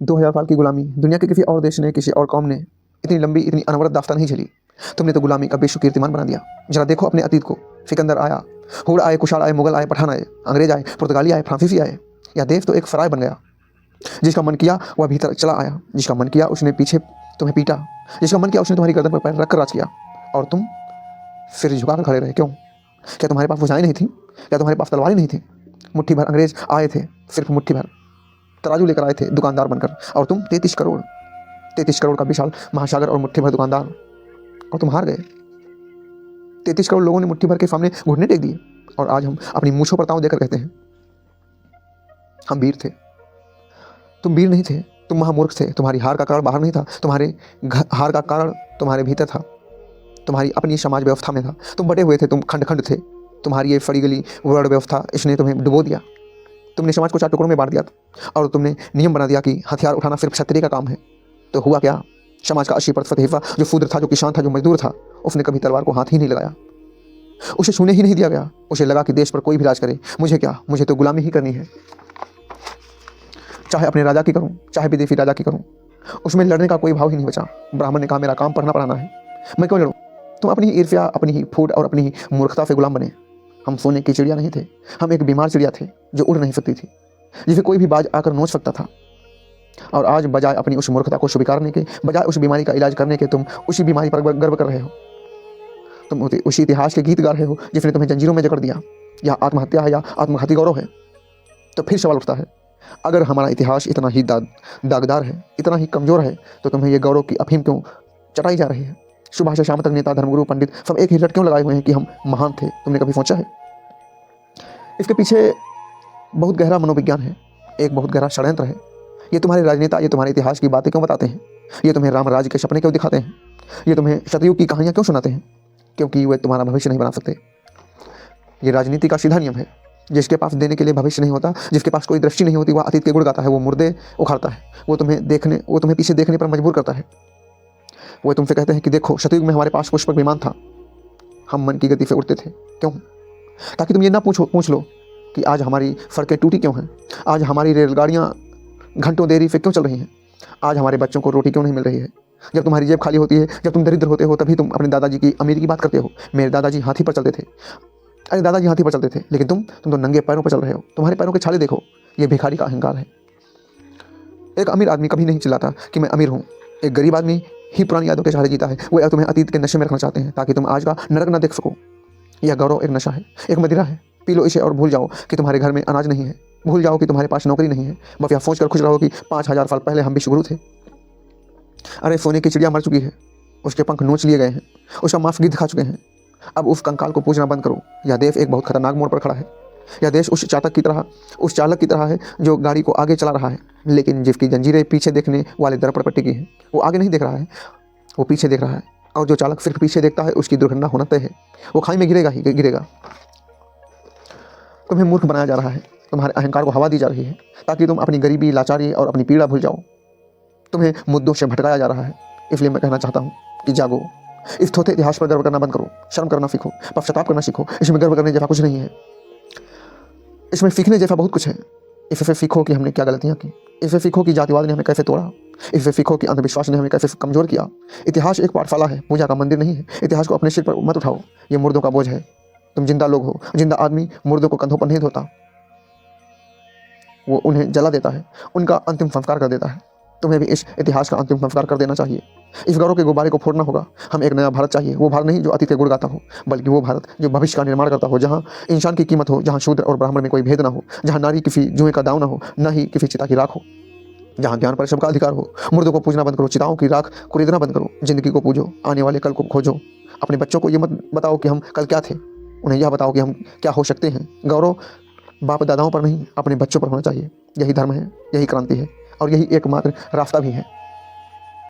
2000 साल की गुलामी दुनिया के किसी और देश ने, किसी और कौम ने इतनी लंबी, इतनी अनवरत दास्तान नहीं झेली। तुमने तो गुलामी का विश्व कीर्तिमान बना दिया। जरा देखो अपने अतीत को। सिकंदर आया, हुड़ आए, कुशाण आए, मुगल आए, पठान आए, अंग्रेज आए, पुर्तगाली आए, फ्रांसीसी आए। यह देश तो एक सराय बन गया। जिसका मन किया वह भीतर चला आया, जिसका मन किया उसने पीछे तुम्हें पीटा, जिसका मन किया उसने तुम्हारी गर्दन पर पैर रखकर राज किया, और तुम सिर झुकाकर खड़े रहे। क्यों? क्या तुम्हारे पास भुजाएं नहीं थी? क्या तुम्हारे पास तलवारें नहीं थी? मुट्ठी भर अंग्रेज आए थे, सिर्फ मुट्ठी भर तराजू लेकर आए थे दुकानदार बनकर, और तुम 33 करोड़ का विशाल महासागर और मुट्ठी भर दुकानदार, और तुम हार गए। 33 करोड़ लोगों ने मुट्ठी भर के सामने घुटने टेक दिए, और आज हम अपनी मूंछों पर ताव देकर कहते हैं हम वीर थे। तुम वीर नहीं थे, तुम महामूर्ख थे। तुम्हारी हार का कारण बाहर नहीं था, तुम्हारे हार का कारण तुम्हारे भीतर था, तुम्हारी अपनी समाज व्यवस्था में था। तुम बटे हुए थे, तुम खंड खंड थे। तुम्हारी ये फड़ी गली वर्ण व्यवस्था, इसने तुम्हें डुबो दिया। तुमने समाज को 4 टुकड़ों में बांट दिया, और तुमने नियम बना दिया कि हथियार उठाना सिर्फ क्षत्रिय का काम है। तो हुआ क्या? समाज का 80% हिस्सा, जो शूद्र था, जो किसान था, जो मजदूर था, उसने कभी तलवार को हाथ ही नहीं लगाया। उसे छूने ही नहीं दिया गया। उसे लगा कि देश पर कोई भी राज करे, मुझे क्या, मुझे तो गुलामी ही करनी है। चाहे अपने राजा की करूं, चाहे विदेशी राजा की करूं, उसमें लड़ने का कोई भाव ही नहीं बचा। ब्राह्मण ने कहा मेरा काम पढ़ना पढ़ाना है, मैं क्यों लड़ूं? तुम अपनी ही ईर्ष्या, अपनी ही फूट और अपनी ही मूर्खता से गुलाम बने। हम सोने की चिड़िया नहीं थे, हम एक बीमार चिड़िया थे जो उड़ नहीं सकती थी, जिसे कोई भी बाज आकर नोच सकता था। और आज बजाय अपनी उस मूर्खता को स्वीकारने के, बजाय उस बीमारी का इलाज करने के, तुम उसी बीमारी पर गर्व कर रहे हो। तुम उसी इतिहास के गीत गा रहे हो जिसने तुम्हें जंजीरों में जकड़ दिया। यह आत्महत्या है या आत्मघाती गौरव है? तो फिर सवाल उठता है, अगर हमारा इतिहास इतना ही दागदार है, इतना ही कमज़ोर है, तो तुम्हें यह गौरव की अफीम क्यों चटाई जा रही है? सुबह से शाम तक नेता, धर्मगुरु, पंडित सब एक ही रट क्यों लगाए हुए हैं कि हम महान थे? तुमने कभी सोचा है? इसके पीछे बहुत गहरा मनोविज्ञान है, एक बहुत गहरा षड्यंत्र है। ये तुम्हारे राजनेता, ये तुम्हारे इतिहास की बातें क्यों बताते हैं? ये तुम्हें राम राज्य के सपने क्यों दिखाते हैं? ये तुम्हें शतयुग की कहानियाँ क्यों सुनाते हैं? क्योंकि वे तुम्हारा भविष्य नहीं बना सकते। ये राजनीति का सीधा नियम है। जिसके पास देने के लिए भविष्य नहीं होता, जिसके पास कोई दृष्टि नहीं होती, वह अतीत के गुण गाता है, वो मुर्दे उखाड़ता है, वो तुम्हें पीछे देखने पर मजबूर करता है। वो तुमसे कहते हैं कि देखो, शतयुग में हमारे पास पुष्पक विमान था, हम मन की गति से उड़ते थे। क्यों? ताकि तुम ये ना पूछ लो कि आज हमारी सड़कें टूटी क्यों हैं, आज हमारी रेलगाड़ियाँ घंटों देरी से क्यों चल रही हैं, आज हमारे बच्चों को रोटी क्यों नहीं मिल रही है। जब तुम्हारी जेब खाली होती है, जब तुम दरिद्र होते हो, तभी तुम अपने दादाजी की अमीरी की बात करते हो। मेरे दादाजी हाथी पर चलते थे। अरे दादाजी हाथी पर चलते थे, लेकिन तुम तो नंगे पैरों पर चल रहे हो। तुम्हारे पैरों के छाले देखो, ये भिखारी का अहंकार है। एक अमीर आदमी कभी नहीं चिल्लाता कि मैं अमीर हूँ। एक गरीब आदमी ही पुरानी यादों के सहारे जीता है। वो तुम्हें अतीत के नशे में रखना चाहते हैं ताकि तुम आज का नरक ना देख सको। यह गौरव एक नशा है, एक मदिरा है। पी लो इसे और भूल जाओ कि तुम्हारे घर में अनाज नहीं है, भूल जाओ कि तुम्हारे पास नौकरी नहीं है। बस यह सोच कर खुश रहो कि 5000 साल पहले हम विश्वगुरु थे। अरे सोने की चिड़िया मर चुकी है, उसके पंख नोच लिए गए हैं, उसका मांस गिद्ध खा चुके हैं। अब उस कंकाल को पूजना बंद करो। यह देश एक बहुत खतरनाक मोड़ पर खड़ा है। यह देश उस चालक की तरह है जो गाड़ी को आगे चला रहा है, लेकिन जिसकी जंजीरें पीछे देखने वाले दर्पण पर टिकी हैं। वो आगे नहीं देख रहा है, वो पीछे देख रहा है। और जो चालक सिर्फ पीछे देखता है, उसकी दुर्घटना होना तय है। वो खाई में गिरेगा ही गिरेगा। तुम्हें मूर्ख बनाया जा रहा है, तुम्हारे अहंकार को हवा दी जा रही है ताकि तुम अपनी गरीबी, लाचारी और अपनी पीड़ा भूल जाओ। तुम्हें मुद्दों से भटकाया जा रहा है। इसलिए मैं कहना चाहता हूँ कि जागो। इस थोथे इतिहास पर गर्व करना बंद करो, शर्म करना सीखो, पश्चाताप करना सीखो। इसमें गर्व करने जैसा कुछ नहीं है, इसमें सीखने जैसा बहुत कुछ है। इससे सीखो कि हमने क्या गलतियाँ की, इससे सीखो कि जातिवाद ने हमें कैसे तोड़ा, इससे सीखो कि अंधविश्वास ने हमें कैसे कमजोर किया। इतिहास एक पाठशाला है, पूजा का मंदिर नहीं है। इतिहास को अपने सिर पर मत उठाओ, ये मुर्दों का बोझ है। तुम जिंदा लोग हो, जिंदा आदमी मुर्दों को कंधों पर नहीं धोता, वो उन्हें जला देता है, उनका अंतिम संस्कार कर देता है। तुम्हें भी इस इतिहास का अंतिम संस्कार कर देना चाहिए। इस गौरव के गुब्बारे को फोड़ना होगा। हम एक नया भारत चाहिए, वो भारत नहीं जो अतीत के गुण गाता हो, बल्कि वो भारत जो भविष्य का निर्माण करता हो, जहाँ इंसान की कीमत हो, जहाँ शूद्र और ब्राह्मण में कोई भेद ना हो, जहाँ नारी किसी जुए का दाव ना हो, न ही किसी चिता की राख हो, जहाँ ज्ञान पर सबका अधिकार हो। मुर्दों को पूजना बंद करो, चिताओं की राख को खरीदना बंद करो, जिंदगी को पूजो, आने वाले कल को खोजो। अपने बच्चों को ये मत बताओ कि हम कल क्या थे, उन्हें यह बताओ कि हम क्या हो सकते हैं। गौरव बाप दादाओं पर नहीं, अपने बच्चों पर होना चाहिए। यही धर्म है, यही क्रांति है, और यही एकमात्र रास्ता भी है।